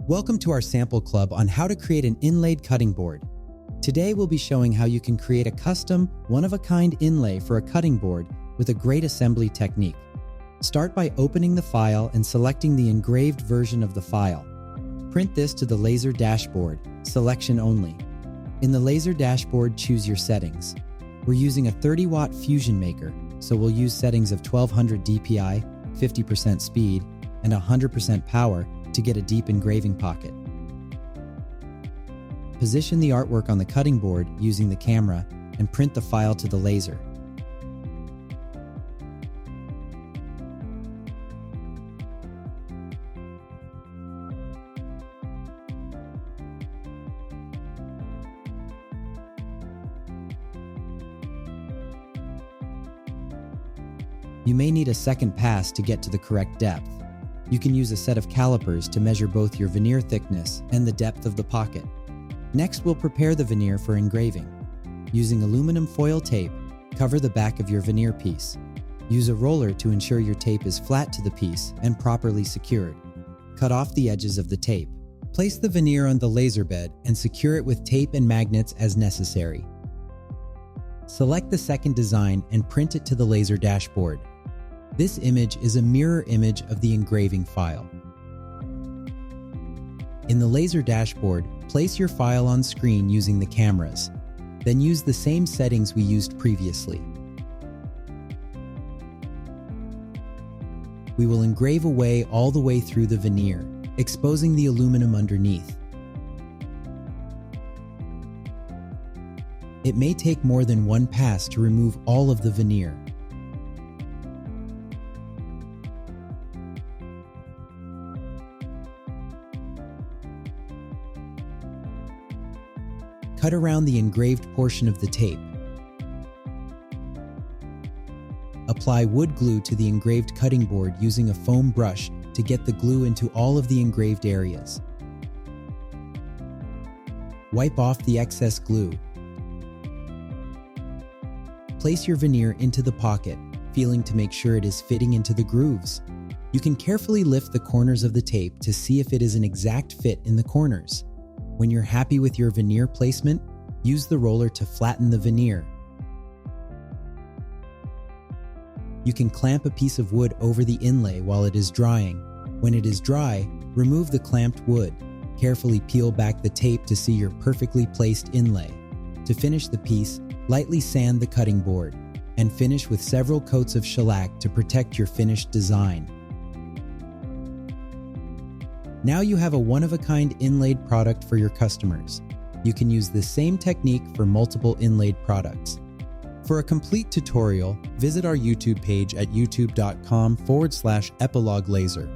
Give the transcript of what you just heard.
Welcome to our sample club on how to create an inlaid cutting board. Today we'll be showing how you can create a custom, one-of-a-kind inlay for a cutting board with a great assembly technique. Start by opening the file and selecting the engraved version of the file. Print this to the Laser dashboard, selection only. In the Laser dashboard, choose your settings. We're using a 30-watt fusion maker, so we'll use settings of 1200 dpi, 50% speed, and 100% power to get a deep engraving pocket. Position the artwork on the cutting board using the camera and print the file to the laser. You may need a second pass to get to the correct depth. You can use a set of calipers to measure both your veneer thickness and the depth of the pocket. Next, we'll prepare the veneer for engraving. Using aluminum foil tape, cover the back of your veneer piece. Use a roller to ensure your tape is flat to the piece and properly secured. Cut off the edges of the tape. Place the veneer on the laser bed and secure it with tape and magnets as necessary. Select the second design and print it to the laser dashboard. This image is a mirror image of the engraving file. In the laser dashboard, place your file on screen using the cameras. Then use the same settings we used previously. We will engrave away all the way through the veneer, exposing the aluminum underneath. It may take more than one pass to remove all of the veneer. Cut around the engraved portion of the tape. Apply wood glue to the engraved cutting board using a foam brush to get the glue into all of the engraved areas. Wipe off the excess glue. Place your veneer into the pocket, feeling to make sure it is fitting into the grooves. You can carefully lift the corners of the tape to see if it is an exact fit in the corners. When you're happy with your veneer placement, use the roller to flatten the veneer. You can clamp a piece of wood over the inlay while it is drying. When it is dry, remove the clamped wood. Carefully peel back the tape to see your perfectly placed inlay. To finish the piece, lightly sand the cutting board and finish with several coats of shellac to protect your finished design. Now you have a one-of-a-kind inlaid product for your customers. You can use the same technique for multiple inlaid products. For a complete tutorial, visit our YouTube page at youtube.com/Epilog Laser.